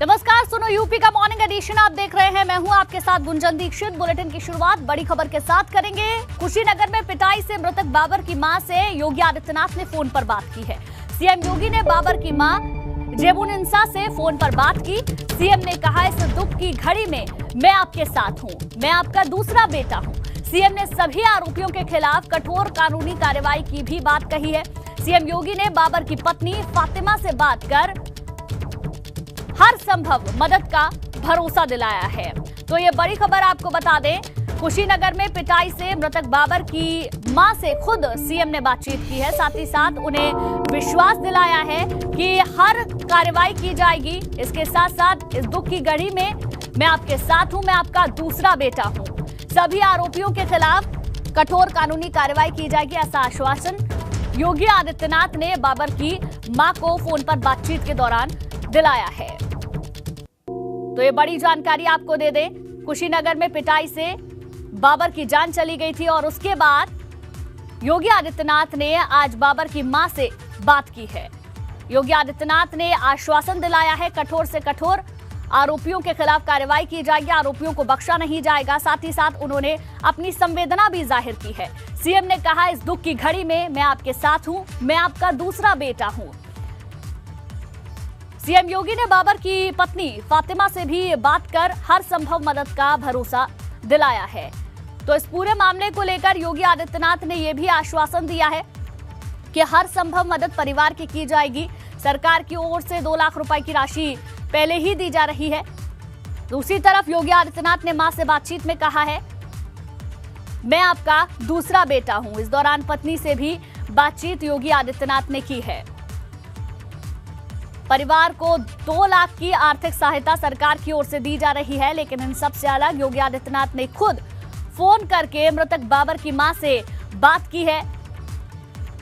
नमस्कार, सुनो यूपी का मॉर्निंग एडिशन आप देख रहे हैं। मैं हूं आपके साथ गुंजन दीक्षित। बुलेटिन की शुरुआत बड़ी खबर के साथ करेंगे। कुशीनगर में पिटाई से मृतक बाबर की मां से योगी आदित्यनाथ ने फोन पर बात की है। सीएम योगी ने बाबर की मां जेबुनिसा से फोन पर बात की। सीएम ने कहा, इस दुख की घड़ी में मैं आपके साथ हूं, मैं आपका दूसरा बेटा हूं। सीएम ने सभी आरोपियों के खिलाफ कठोर कानूनी कार्रवाई की भी बात कही है। सीएम योगी ने बाबर की पत्नी फातिमा से बात कर हर संभव मदद का भरोसा दिलाया है। तो ये बड़ी खबर आपको बता दें, कुशीनगर में पिटाई से मृतक बाबर की मां से खुद सीएम ने बातचीत की है। साथ ही साथ उन्हें विश्वास दिलाया है कि हर कार्रवाई की जाएगी। इसके साथ साथ इस दुख की घड़ी में मैं आपके साथ हूं, मैं आपका दूसरा बेटा हूं। सभी आरोपियों के खिलाफ कठोर कानूनी कार्रवाई की जाएगी, ऐसा आश्वासन योगी आदित्यनाथ ने बाबर की मां को फोन पर बातचीत के दौरान दिलाया है। तो ये बड़ी जानकारी आपको दे दें, कुशीनगर में पिटाई से बाबर की जान चली गई थी और उसके बाद योगी आदित्यनाथ ने आज बाबर की मां से बात की है। योगी आदित्यनाथ ने आश्वासन दिलाया है, कठोर से कठोर आरोपियों के खिलाफ कार्रवाई की जाएगी, आरोपियों को बख्शा नहीं जाएगा। साथ ही साथ उन्होंने अपनी संवेदना भी जाहिर की है। सीएम ने कहा, इस दुख की घड़ी में मैं आपके साथ हूं, मैं आपका दूसरा बेटा हूं। सीएम योगी ने बाबर की पत्नी फातिमा से भी बात कर हर संभव मदद का भरोसा दिलाया है। तो इस पूरे मामले को लेकर योगी आदित्यनाथ ने यह भी आश्वासन दिया है कि हर संभव मदद परिवार की जाएगी। सरकार की ओर से 2 लाख रुपए की राशि पहले ही दी जा रही है। दूसरी तरफ योगी आदित्यनाथ ने मां से बातचीत में कहा है, मैं आपका दूसरा बेटा हूं। इस दौरान पत्नी से भी बातचीत योगी आदित्यनाथ ने की है। परिवार को 2 लाख की आर्थिक सहायता सरकार की ओर से दी जा रही है, लेकिन इन सबसे अलग योगी आदित्यनाथ ने खुद फोन करके मृतक बाबर की मां से बात की है,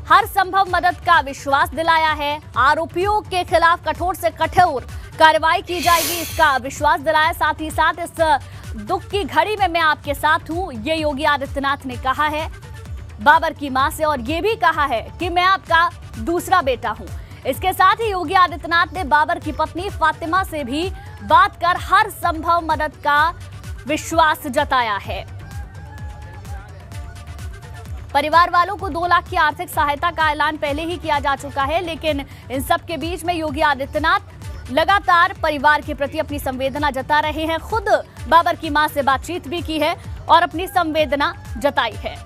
हर संभव मदद का विश्वास दिलाया है, आरोपियों के खिलाफ कठोर से कठोर कार्रवाई की जाएगी, इसका विश्वास दिलाया। साथ ही साथ इस दुख की घड़ी में मैं आपके साथ हूं, ये योगी आदित्यनाथ ने कहा है बाबर की मां से, और ये भी कहा है कि मैं आपका दूसरा बेटा हूं। इसके साथ ही योगी आदित्यनाथ ने बाबर की पत्नी फातिमा से भी बात कर हर संभव मदद का विश्वास जताया है। परिवार वालों को 2 लाख की आर्थिक सहायता का ऐलान पहले ही किया जा चुका है, लेकिन इन सब के बीच में योगी आदित्यनाथ लगातार परिवार के प्रति अपनी संवेदना जता रहे हैं। खुद बाबर की मां से बातचीत भी की है और अपनी संवेदना जताई है।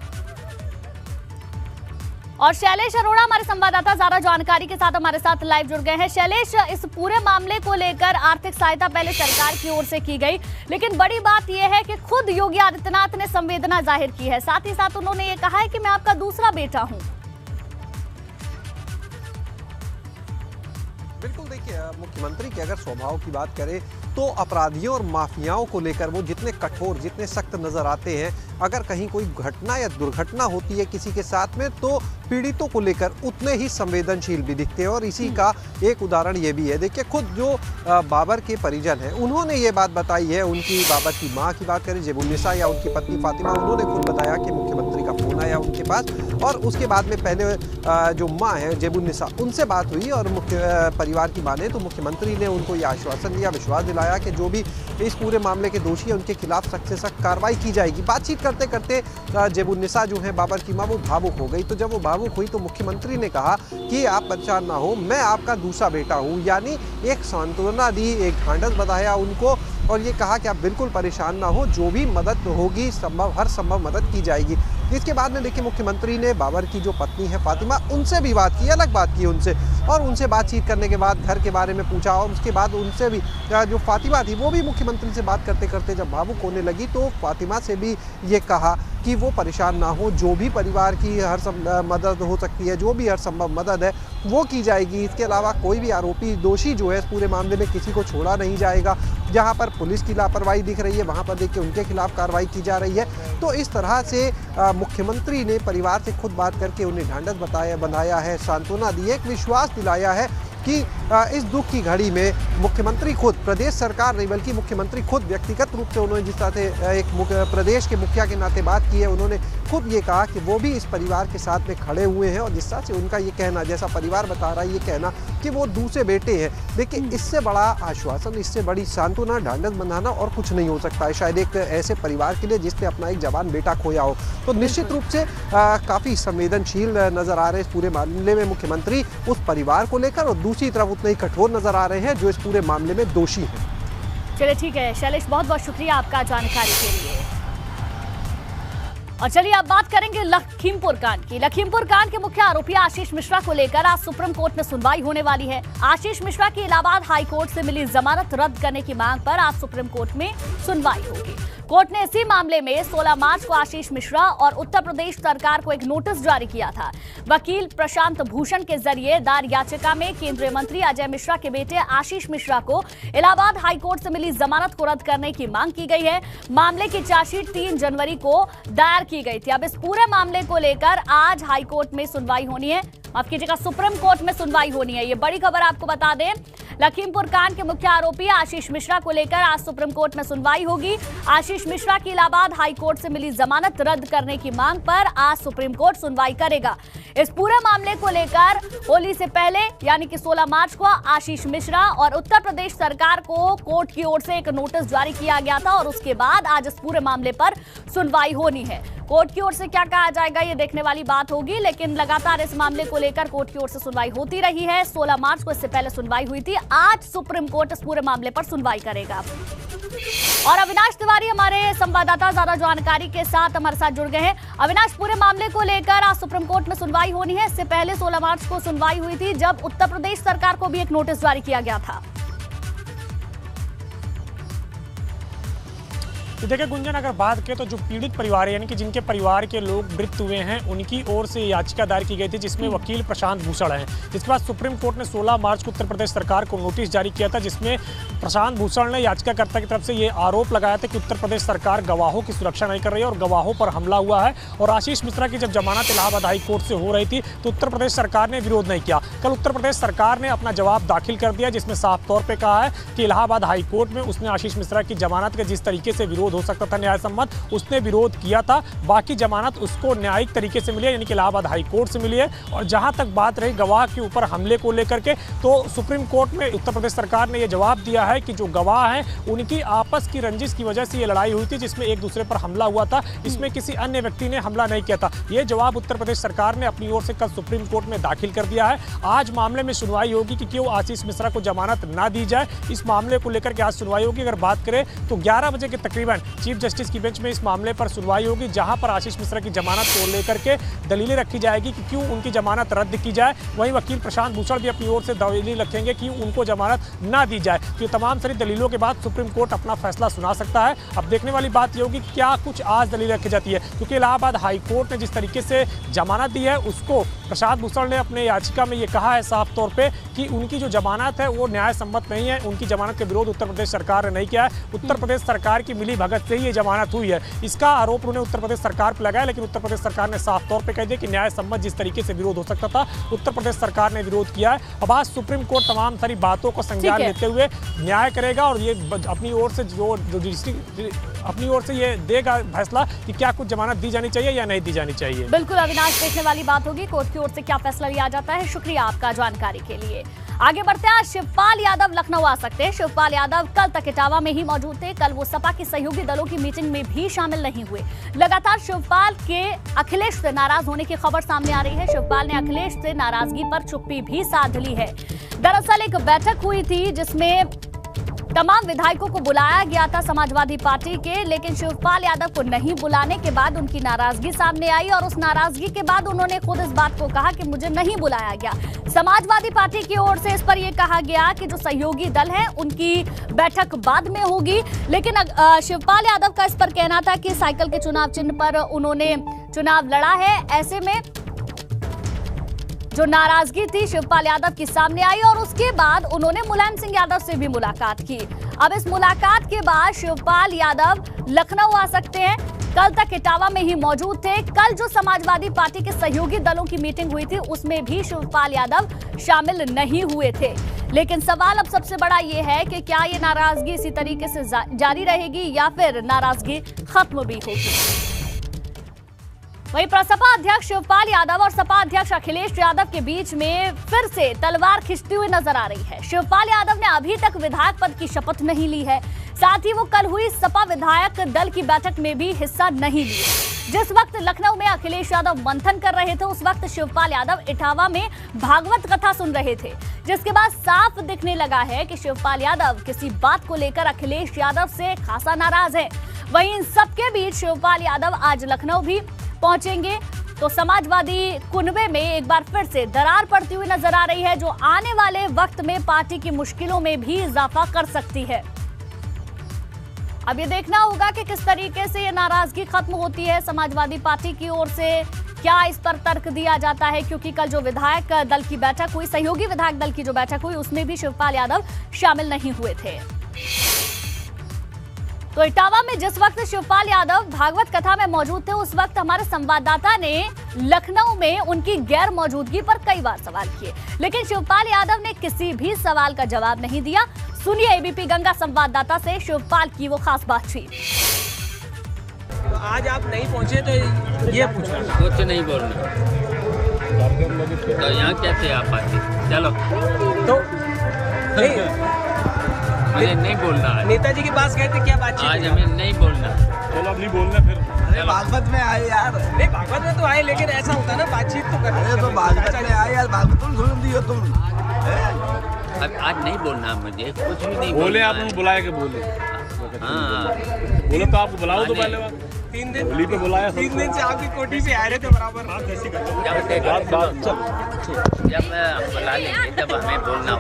और शैलेश अरोड़ा हमारे संवाददाता ज्यादा जानकारी के साथ हमारे साथ लाइव जुड़ गए हैं। शैलेश, इस पूरे मामले को लेकर आर्थिक सहायता पहले सरकार की ओर से की गई, लेकिन बड़ी बात यह है कि खुद योगी आदित्यनाथ ने संवेदना जाहिर की है। साथ ही साथ उन्होंने ये कहा है कि मैं आपका दूसरा बेटा हूं। बिल्कुल, देखिए, मुख्यमंत्री के अगर स्वभाव की बात करें तो अपराधियों और माफियाओं को लेकर वो जितने कठोर, जितने सख्त नजर आते हैं, अगर कहीं कोई घटना या दुर्घटना होती है किसी के साथ में तो पीड़ितों को लेकर उतने ही संवेदनशील भी दिखते हैं। और इसी का एक उदाहरण ये भी है। देखिए, खुद जो बाबर के परिजन हैं उन्होंने ये बात बताई है। उनकी बाबर की मां की बात करें, जेबुनिसा, या उनकी पत्नी फातिमा, उन्होंने खुद बताया कि मुख्यमंत्री का फोन आया उनके पास, और उसके बाद में पहले जो मां है जेबुनिसा, उनसे बात हुई और परिवार की माने तो मुख्यमंत्री ने उनको ये आश्वासन दिया, विश्वास दिलाया कि जो भी इस पूरे मामले के दोषी है उनके खिलाफ सख्त से सख्त कार्रवाई की जाएगी। बातचीत करते करते जेबुनिसा जो है बाबर की मां, वो भावुक हो गई। तो जब वो भावुक हुई तो मुख्यमंत्री ने कहा कि आप परेशान ना हो, मैं आपका दूसरा बेटा हूं, यानी एक सांत्वना दी, एक ढांढस बधाया उनको, और ये कहा कि आप बिल्कुल परेशान ना हो, जो भी मदद होगी हर संभव मदद की जाएगी। इसके बाद में देखिए, मुख्यमंत्री ने बाबर की जो पत्नी है फातिमा, उनसे भी बात की, अलग बात की उनसे, और उनसे बातचीत करने के बाद घर के बारे में पूछा, और उसके बाद उनसे भी जो फातिमा थी वो भी मुख्यमंत्री से बात करते करते जब भावुक होने लगी तो फातिमा से भी ये कहा कि वो परेशान ना हो, जो भी परिवार की हर मदद हो सकती है, जो भी हर संभव मदद है वो की जाएगी। इसके अलावा कोई भी आरोपी दोषी जो है इस पूरे मामले में किसी को छोड़ा नहीं जाएगा। जहां पर पुलिस की लापरवाही दिख रही है वहां पर देखिए उनके खिलाफ कार्रवाई की जा रही है। तो इस तरह से मुख्यमंत्री ने परिवार से खुद बात करके उन्हें ढांढस बंधाया है, सांत्वना दी है, एक विश्वास दिलाया है कि इस दुख की घड़ी में मुख्यमंत्री खुद, प्रदेश सरकार नहीं बल्कि मुख्यमंत्री खुद व्यक्तिगत रूप से उन्होंने जिस तरह से एक प्रदेश के मुखिया के नाते बात की है, उन्होंने खुद ये कहा कि वो भी इस परिवार के साथ में खड़े हुए हैं। और जिस तरह से उनका ये कहना, जैसा परिवार बता रहा है, ये कहना कि वो दूसरे बेटे हैं, देखिए इससे बड़ा आश्वासन, इससे बड़ी सांत्वना, ढांढस बंधाना और कुछ नहीं हो सकता है शायद एक ऐसे परिवार के लिए जिसने अपना एक जवान बेटा खोया हो। तो निश्चित रूप से काफ़ी संवेदनशील नजर आ रहे हैं इस पूरे मामले में मुख्यमंत्री उस परिवार को लेकर, और दूसरी तरफ उतने ही कठोर नजर आ रहे हैं जो इस पूरे मामले में दोषी हैं। चलिए ठीक है शैलेश, बहुत बहुत शुक्रिया आपका जानकारी के लिए। और चलिए अब बात करेंगे लखीमपुर कांड की। लखीमपुर कांड के मुख्य आरोपी आशीष मिश्रा को लेकर आज सुप्रीम कोर्ट में सुनवाई होने वाली है। आशीष मिश्रा की इलाहाबाद हाई कोर्ट से मिली जमानत रद्द करने की मांग पर आज सुप्रीम कोर्ट में सुनवाई होगी। कोर्ट ने इसी मामले में 16 मार्च को आशीष मिश्रा और उत्तर प्रदेश सरकार को एक नोटिस जारी किया था। वकील प्रशांत भूषण के जरिए दायर याचिका में केंद्रीय मंत्री अजय मिश्रा के बेटे आशीष मिश्रा को इलाहाबाद हाई कोर्ट से मिली जमानत को रद्द करने की मांग की गई है। मामले की चार्जशीट 3 जनवरी को दायर की गई थी। अब इस पूरे मामले को लेकर आज हाई कोर्ट में सुनवाई होनी है, माफ कीजिएगा सुप्रीम कोर्ट में सुनवाई होनी है। ये बड़ी खबर आपको बता दें, लखीमपुर कांड के मुख्य आरोपी आशीष मिश्रा को लेकर आज सुप्रीम कोर्ट में सुनवाई होगी। आशीष मिश्रा की इलाहाबाद हाई कोर्ट से मिली जमानत रद्द करने की मांग पर आज सुप्रीम कोर्ट सुनवाई करेगा। इस पूरे मामले को लेकर होली से पहले यानी कि 16 मार्च को आशीष मिश्रा और उत्तर प्रदेश सरकार को कोर्ट की ओर से एक नोटिस जारी किया गया था और उसके बाद आज इस पूरे मामले पर सुनवाई होनी है। कोर्ट की ओर से क्या कहा जाएगा ये देखने वाली बात होगी, लेकिन लगातार इस मामले को लेकर कोर्ट की ओर से सुनवाई होती रही है। 16 मार्च को इससे पहले सुनवाई हुई थी, आज सुप्रीम कोर्ट इस पूरे मामले पर सुनवाई करेगा। और अविनाश तिवारी हमारे संवाददाता ज्यादा जानकारी के साथ हमारे साथ जुड़ गए हैं। अविनाश, पूरे मामले को लेकर आज सुप्रीम कोर्ट में सुनवाई होनी है। इससे पहले 16 मार्च को सुनवाई हुई थी जब उत्तर प्रदेश सरकार को भी एक नोटिस जारी किया गया था। देखिए गुंजन, अगर बात करें तो जो पीड़ित परिवार है यानी कि जिनके परिवार के लोग मृत्यु हुए हैं उनकी ओर से याचिका दायर की गई थी जिसमें वकील प्रशांत भूषण हैं। जिसके बाद सुप्रीम कोर्ट ने 16 मार्च को उत्तर प्रदेश सरकार को नोटिस जारी किया था जिसमें प्रशांत भूषण ने याचिकाकर्ता की तरफ से ये आरोप लगाया था कि उत्तर प्रदेश सरकार गवाहों की सुरक्षा नहीं कर रही है और गवाहों पर हमला हुआ है। और आशीष मिश्रा की जब जमानत इलाहाबाद हाई कोर्ट से हो रही थी तो उत्तर प्रदेश सरकार ने विरोध नहीं किया। कल उत्तर प्रदेश सरकार ने अपना जवाब दाखिल कर दिया जिसमें साफ तौर पर कहा है कि इलाहाबाद हाई कोर्ट में उसने आशीष मिश्रा की जमानत का जिस तरीके से विरोध हो सकता था न्याय उसने विरोध किया था, बाकी जमानत उसको न्यायिक तरीके से मिली है यानी कि इलाहाबाद हाई कोर्ट से मिली है। और जहां तक बात रही गवाह के ऊपर हमले को लेकर के, तो सुप्रीम कोर्ट में उत्तर प्रदेश सरकार ने यह जवाब दिया है कि जो गवाह हैं उनकी आपस की रंजिश की वजह से ये लड़ाई हुई थी जिसमें एक दूसरे पर हमला हुआ था, इसमें किसी अन्य व्यक्ति ने हमला नहीं किया था। यह जवाब उत्तर प्रदेश सरकार ने अपनी ओर से कल सुप्रीम कोर्ट में दाखिल कर दिया है। आज मामले में सुनवाई होगी कि क्यों आशीष मिश्रा को जमानत ना दी जाए, इस मामले को लेकर के आज सुनवाई होगी। अगर बात करें तो 11 बजे के तकरीबन चीफ जस्टिस की बेंच में इस मामले पर सुनवाई होगी जहां पर आशीष मिश्रा की जमानत को लेकर के दलीलें रखी जाएगी कि क्यों उनकी जमानत रद्द की जाए। वहीं वकील प्रशांत भूषण भी अपनी ओर से दलील रखेंगे कि उनको जमानत ना दी जाए। तो ये तमाम सारी दलीलों के बाद सुप्रीम कोर्ट अपना फैसला सुना सकता है। अब देखने वाली बात यह होगी कि क्या कुछ आज दलील रखी जाती है, क्योंकि इलाहाबाद हाई कोर्ट ने जिस तरीके से जमानत दी है उसको प्रशांत भूषण ने अपने याचिका में ये कहा है साफ तौर पर कि उनकी जो जमानत है वो न्याय सम्मत नहीं है। उनकी जमानत के विरोध उत्तर प्रदेश सरकार ने नहीं किया है, उत्तर प्रदेश सरकार की मिली भगत से ही ये जमानत हुई है। इसका आरोप उन्होंने उत्तर प्रदेश सरकार पर लगाया, लेकिन उत्तर प्रदेश सरकार ने साफ तौर पे कह दिया कि न्याय सम्मत जिस तरीके से विरोध हो सकता था उत्तर प्रदेश सरकार ने विरोध किया है। अब आज सुप्रीम कोर्ट तमाम सारी बातों को संज्ञान लेते हुए न्याय करेगा और ये अपनी ओर से अपनी ओर से ये देगा फैसला कि क्या कुछ जमानत दी जानी चाहिए या नहीं दी जानी चाहिए। बिल्कुल अविनाश, देखने वाली बात होगी कोर्ट की ओर से क्या फैसला लिया जाता है। शुक्रिया आपका जानकारी के लिए। आगे बढ़ते हैं, शिवपाल यादव लखनऊ आ सकते हैं। शिवपाल यादव कल तक इटावा में ही मौजूद थे। कल वो सपा की सहयोगी दलों की मीटिंग में भी शामिल नहीं हुए। लगातार शिवपाल के अखिलेश से नाराज होने की खबर सामने आ रही है। शिवपाल ने अखिलेश से नाराजगी पर चुप्पी भी साध ली है। दरअसल एक बैठक हुई थी जिसमें तमाम विधायकों को बुलाया गया था समाजवादी पार्टी के, लेकिन शिवपाल यादव को नहीं बुलाने के बाद उनकी नाराजगी सामने आई और उस नाराजगी के बाद उन्होंने खुद इस बात को कहा कि मुझे नहीं बुलाया गया। समाजवादी पार्टी की ओर से इस पर यह कहा गया कि जो सहयोगी दल हैं उनकी बैठक बाद में होगी, लेकिन शिवपाल यादव का इस पर कहना था कि साइकिल के चुनाव चिन्ह पर उन्होंने चुनाव लड़ा है। ऐसे में जो नाराजगी थी शिवपाल यादव की सामने आई और उसके बाद उन्होंने मुलायम सिंह यादव से भी मुलाकात की। अब इस मुलाकात के बाद शिवपाल यादव लखनऊ आ सकते हैं। कल तक इटावा में ही मौजूद थे। कल जो समाजवादी पार्टी के सहयोगी दलों की मीटिंग हुई थी उसमें भी शिवपाल यादव शामिल नहीं हुए थे। लेकिन सवाल अब सबसे बड़ा ये है कि क्या ये नाराजगी इसी तरीके से जारी रहेगी या फिर नाराजगी खत्म भी होगी। वहीं प्रसपा अध्यक्ष शिवपाल यादव और सपा अध्यक्ष अखिलेश यादव के बीच में फिर से तलवार खिंचती हुई नजर आ रही है। शिवपाल यादव ने अभी तक विधायक पद की शपथ नहीं ली है, साथ ही वो कल हुई सपा विधायक दल की बैठक में भी हिस्सा नहीं लिए। जिस वक्त लखनऊ में अखिलेश यादव मंथन कर रहे थे उस वक्त शिवपाल यादव इटावा में भागवत कथा सुन रहे थे, जिसके बाद साफ दिखने लगा है कि शिवपाल यादव किसी बात को लेकर अखिलेश यादव से खासा नाराज है। वहीं इन सबके बीच शिवपाल यादव आज लखनऊ भी पहुंचेंगे तो समाजवादी कुनबे में एक बार फिर से दरार पड़ती हुई नजर आ रही है, जो आने वाले वक्त में पार्टी की मुश्किलों में भी इजाफा कर सकती है। अब ये देखना होगा कि किस तरीके से ये नाराजगी खत्म होती है समाजवादी पार्टी की ओर से, क्या इस पर तर्क दिया जाता है, क्योंकि कल जो विधायक दल की बैठक हुई, सहयोगी विधायक दल की जो बैठक हुई उसमें भी शिवपाल यादव शामिल नहीं हुए थे। तो इटावा में जिस वक्त शिवपाल यादव भागवत कथा में मौजूद थे उस वक्त हमारे संवाददाता ने लखनऊ में उनकी गैर मौजूदगी पर कई बार सवाल किए, लेकिन शिवपाल यादव ने किसी भी सवाल का जवाब नहीं दिया। सुनिए एबीपी गंगा संवाददाता से शिवपाल की वो खास बातचीत। तो आज आप नहीं पहुंचे तो ये पूछना कुछ नहीं बोलना, तो यहाँ कैसे आप आते? चलो तो नहीं, मुझे नहीं बोलना है। नेताजी के पास गए थे, क्या बातचीत? आज हमें नहीं बोलना। चलो अब नहीं बोलना फिर। अरे भागवत में आए यार, नहीं भागवत में तो आए, लेकिन ऐसा होता ना बातचीत तो करते। अरे तो भागवत में आए यार, भागवत तुम सुन दियो तुम। अब आज नहीं बोलना मुझे, कुछ भी नहीं बोले, बोलना आप है। बुलाए के बोले। हाँ बोलो तो आपको बुलाओ तो पहले बात। 3 दिन होली पे बुलाया, 3 दिन से आपकी कोठी पे आ रहे थे बराबर। जब हम बुला लेंगे, जब हमें बोलना हो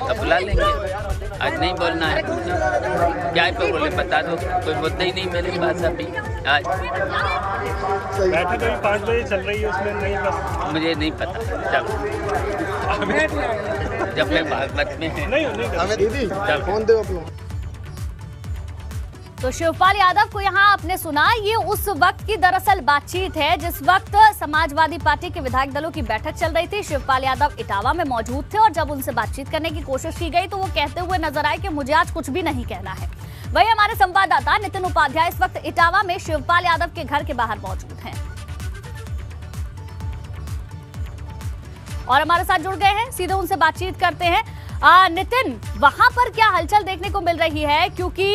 तब बुला लेंगे। आज नहीं बोलना है, क्या पे बोले बता दो, कोई मुद्दा ही नहीं मेरे पास अभी। आज बैठक अभी 5 बजे चल रही है, उसमें नहीं बस मुझे नहीं पता, जब मैं भागवत में नहीं दीदी फोन दो अपना। तो शिवपाल यादव को यहाँ आपने सुना, ये उस वक्त की दरअसल बातचीत है जिस वक्त समाजवादी पार्टी के विधायक दलों की बैठक चल रही थी। शिवपाल यादव इटावा में मौजूद थे और जब उनसे बातचीत करने की कोशिश की गई तो वो कहते हुए नजर आए कि मुझे आज कुछ भी नहीं कहना है। वही हमारे संवाददाता नितिन उपाध्याय इस वक्त इटावा में शिवपाल यादव के घर के बाहर मौजूद हैं और हमारे साथ जुड़ गए हैं, सीधे उनसे बातचीत करते हैं। नितिन, वहां पर क्या हलचल देखने को मिल रही है, क्योंकि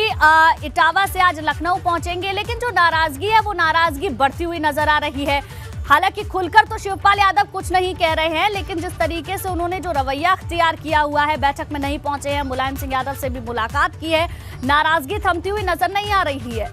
इटावा से आज लखनऊ पहुंचेंगे लेकिन जो नाराजगी है वो नाराजगी बढ़ती हुई नजर आ रही है। हालांकि खुलकर तो शिवपाल यादव कुछ नहीं कह रहे हैं, लेकिन जिस तरीके से उन्होंने जो रवैया अख्तियार किया हुआ है, बैठक में नहीं पहुंचे हैं, मुलायम सिंह यादव से भी मुलाकात की है, नाराजगी थमती हुई नजर नहीं आ रही है।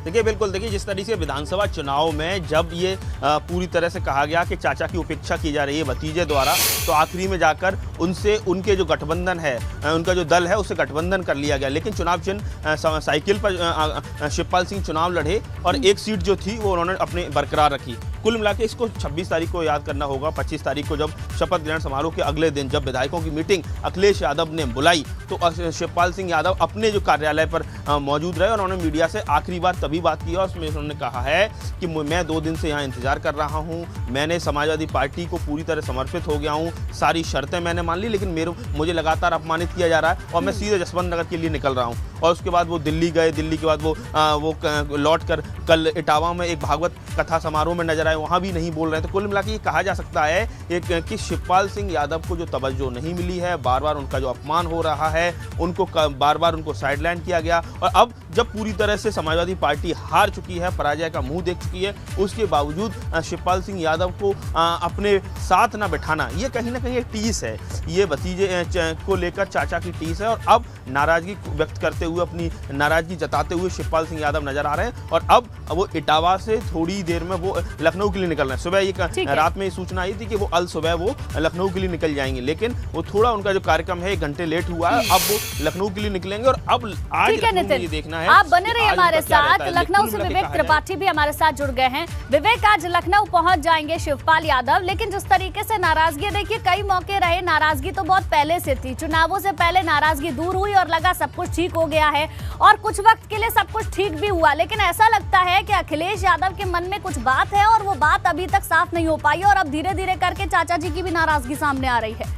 देखिए बिल्कुल, देखिए जिस तरीके से विधानसभा चुनाव में जब ये पूरी तरह से कहा गया कि चाचा की उपेक्षा की जा रही है भतीजे द्वारा, तो आखिरी में जाकर उनसे उनके जो गठबंधन है, उनका जो दल है उससे गठबंधन कर लिया गया। लेकिन चुनाव चिन्ह साइकिल पर शिवपाल सिंह चुनाव लड़े और एक सीट जो थी वो उन्होंने अपने बरकरार रखी। कुल मिला के इसको 26 तारीख को याद करना होगा। 25 तारीख को जब शपथ ग्रहण समारोह के अगले दिन जब विधायकों की मीटिंग अखिलेश यादव ने बुलाई तो शिवपाल सिंह यादव अपने जो कार्यालय पर मौजूद रहे और उन्होंने मीडिया से आखिरी बार तभी बात की और उसमें उन्होंने कहा है कि मैं 2 दिन से यहाँ इंतजार कर रहा हूँ, मैंने समाजवादी पार्टी को पूरी तरह समर्पित हो गया हूँ, सारी शर्तें मैंने मान ली, लेकिन मुझे लगातार अपमानित किया जा रहा है और मैं सीधे जसवंत नगर के लिए निकल रहा हूँ। और उसके बाद वो दिल्ली गए, दिल्ली के बाद वो लौट कर कल इटावा में एक भागवत कथा समारोह में नजर आए, वहाँ भी नहीं बोल रहे। तो कुल मिला के ये कहा जा सकता है कि शिवपाल सिंह यादव को जो तवज्जो नहीं मिली है, बार बार उनका जो अपमान हो रहा है, उनको बार बार उनको साइडलाइन किया गया और अब जब पूरी तरह से समाजवादी पार्टी हार चुकी है, पराजय का मुंह देख चुकी है, उसके बावजूद शिवपाल सिंह यादव को अपने साथ ना बैठाना, ये कहीं ना कहीं एक टीस है, ये भतीजे को लेकर चाचा की टीस है। और अब नाराजगी व्यक्त करते हुए, अपनी नाराजगी जताते हुए शिवपाल सिंह यादव नजर आ रहे हैं और अब वो इटावा से थोड़ी देर में वो लखनऊ के लिए निकल रहे हैं। सुबह ये रात में सूचना आई थी कि वो सुबह वो लखनऊ के लिए निकल जाएंगे, लेकिन वो थोड़ा उनका जो कार्यक्रम है 1 घंटे लेट हुआ है, अब वो लखनऊ के लिए निकलेंगे और अब आज ये देखना है आप बने रहिए हमारे साथ। लखनऊ से विवेक त्रिपाठी भी हमारे साथ जुड़ गए हैं। विवेक, आज लखनऊ पहुंच जाएंगे शिवपाल यादव, लेकिन जिस तरीके से नाराजगी, देखिए कई मौके रहे, नाराजगी तो बहुत पहले से थी, चुनावों से पहले नाराजगी दूर हुई और लगा सब कुछ ठीक हो गया है और कुछ वक्त के लिए सब कुछ ठीक भी हुआ, लेकिन ऐसा लगता है कि अखिलेश यादव के मन में कुछ बात है और वो बात अभी तक साफ नहीं हो पाई और अब धीरे धीरे करके चाचा जी की भी नाराजगी सामने आ रही है।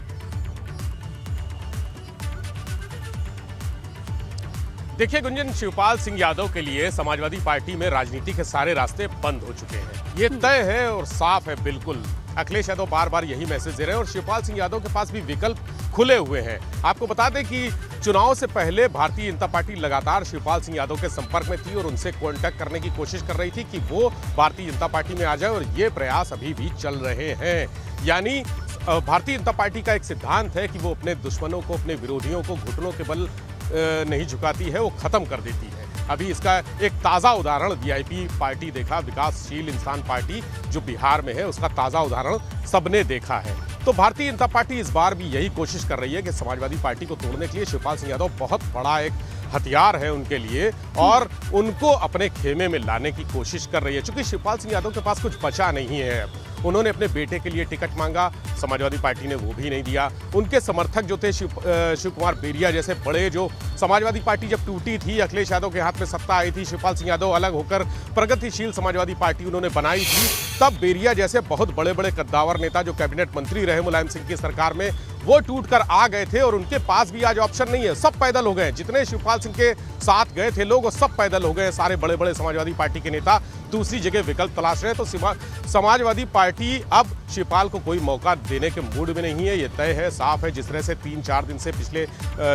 देखिए गुंजन, शिवपाल सिंह यादव के लिए समाजवादी पार्टी में राजनीति के सारे रास्ते बंद हो चुके हैं। ये तय है और साफ है बिल्कुल। अखिलेश यादव बार बार यही मैसेज दे रहे हैं और शिवपाल सिंह यादव के पास भी विकल्प खुले हुए हैं। आपको बता दें कि चुनाव से पहले भारतीय जनता पार्टी लगातार शिवपाल सिंह यादव के संपर्क में थी और उनसे कांटेक्ट करने की कोशिश कर रही थी कि वो भारतीय जनता पार्टी में आ जाए और ये प्रयास अभी भी चल रहे हैं। यानी भारतीय जनता पार्टी का एक सिद्धांत है कि वो अपने दुश्मनों को, अपने विरोधियों को घुटनों के बल नहीं झुकाती है, वो खत्म कर देती है। अभी इसका एक ताज़ा उदाहरण वीआईपी पार्टी देखा, विकासशील इंसान पार्टी जो बिहार में है, उसका ताज़ा उदाहरण सबने देखा है। तो भारतीय जनता पार्टी इस बार भी यही कोशिश कर रही है कि समाजवादी पार्टी को तोड़ने के लिए शिवपाल सिंह यादव बहुत बड़ा एक हथियार है उनके लिए और उनको अपने खेमे में लाने की कोशिश कर रही है। चूंकि शिवपाल सिंह यादव के पास कुछ बचा नहीं है, उन्होंने अपने बेटे के लिए टिकट मांगा, समाजवादी पार्टी ने वो भी नहीं दिया। उनके समर्थक जो थे शिव कुमार बेरिया जैसे बड़े, जो समाजवादी पार्टी जब टूटी थी, अखिलेश यादव के हाथ में सत्ता आई थी, शिवपाल सिंह यादव अलग होकर प्रगतिशील समाजवादी पार्टी उन्होंने बनाई थी, तब बेरिया जैसे बहुत बड़े बड़े कद्दावर नेता जो कैबिनेट मंत्री रहे मुलायम सिंह की सरकार में, वो टूटकर आ गए थे और उनके पास भी आज ऑप्शन नहीं है। सब पैदल हो गए, जितने शिवपाल सिंह के साथ गए थे लोग वो सब पैदल हो गए। सारे बड़े बड़े समाजवादी पार्टी के नेता दूसरी जगह विकल्प तलाश रहे हैं। तो समाजवादी पार्टी अब शिवपाल को कोई मौका देने के मूड में नहीं है, ये तय है, साफ है। जिस तरह से 3-4 दिन से पिछले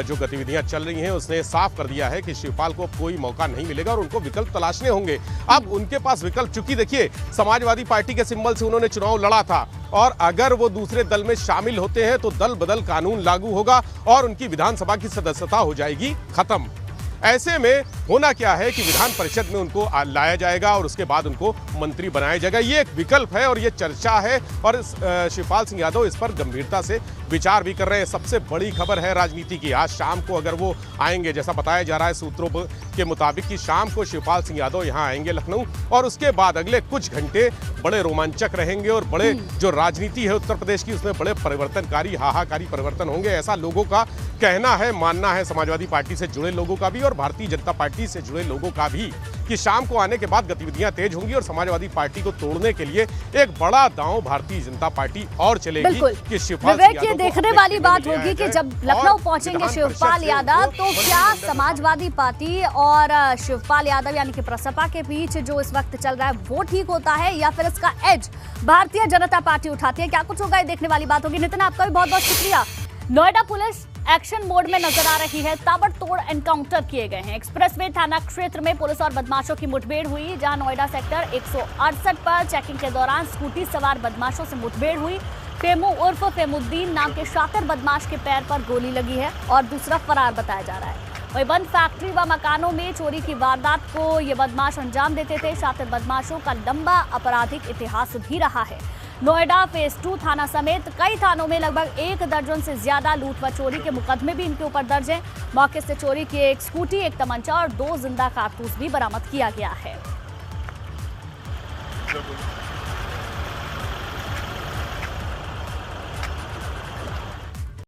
जो गतिविधियां चल रही हैं उसने साफ कर दिया है कि शिवपाल को कोई मौका नहीं मिलेगा और उनको विकल्प तलाशने होंगे। अब उनके पास विकल्प, चूंकि देखिए समाजवादी पार्टी के सिंबल से उन्होंने चुनाव लड़ा था और अगर वो दूसरे दल में शामिल होते हैं तो दल बदल कानून लागू होगा और उनकी विधानसभा की सदस्यता हो जाएगी खत्म। ऐसे में होना क्या है कि विधान परिषद में उनको लाया जाएगा और उसके बाद उनको मंत्री बनाया जाएगा। ये एक विकल्प है और ये चर्चा है और शिवपाल सिंह यादव इस पर गंभीरता से विचार भी कर रहे हैं। सबसे बड़ी खबर है राजनीति की, आज शाम को अगर वो आएंगे, जैसा बताया जा रहा है सूत्रों के मुताबिक कि शाम को शिवपाल सिंह यादव यहाँ आएंगे लखनऊ और उसके बाद अगले कुछ घंटे बड़े रोमांचक रहेंगे और बड़े जो राजनीति है उत्तर प्रदेश की उसमें बड़े परिवर्तनकारी, हाहाकारी परिवर्तन होंगे, ऐसा लोगों का कहना है, मानना है। समाजवादी पार्टी से जुड़े लोगों का भी और भारतीय जनता पार्टी से जुड़े लोगों का भी कि शाम को आने के बाद गतिविधियां तेज होंगी और समाजवादी पार्टी को तोड़ने के लिए एक बड़ा दांव भारतीय जनता पार्टी और चलेगी कि शिवपाल सिंह यादव। देखने वाली बात होगी कि जब लखनऊ पहुंचेंगे शिवपाल यादव तो क्या समाजवादी पार्टी और शिवपाल यादव यानी कि प्रसपा के बीच जो इस वक्त चल रहा है वो ठीक होता है या फिर इसका एज भारतीय जनता पार्टी उठाती है? क्या कुछ होगा, ये देखने वाली बात होगी। नितिन, आपका भी बहुत बहुत शुक्रिया। नोएडा पुलिस एक्शन मोड में नजर आ रही है, ताबड़तोड़ एनकाउंटर किए गए हैं। एक्सप्रेसवे थाना क्षेत्र में पुलिस और बदमाशों की मुठभेड़ हुई, जहां नोएडा सेक्टर 168 पर चेकिंग के दौरान स्कूटी सवार बदमाशों से मुठभेड़ हुई। फेमू उर्फ फेमुद्दीन नाम के शातिर बदमाश के पैर पर गोली लगी है और दूसरा फरार बताया जा रहा है। वहीं बंद फैक्ट्री व मकानों में चोरी की वारदात को ये बदमाश अंजाम देते थे। शातिर बदमाशों का लंबा आपराधिक इतिहास भी रहा है। नोएडा फेज 2 थाना समेत कई थानों में लगभग 1 दर्जन से ज्यादा लूट व चोरी के मुकदमे भी इनके ऊपर दर्ज हैं। मौके से चोरी की एक स्कूटी, एक तमंचा और 2 जिंदा कारतूस भी बरामद किया गया है।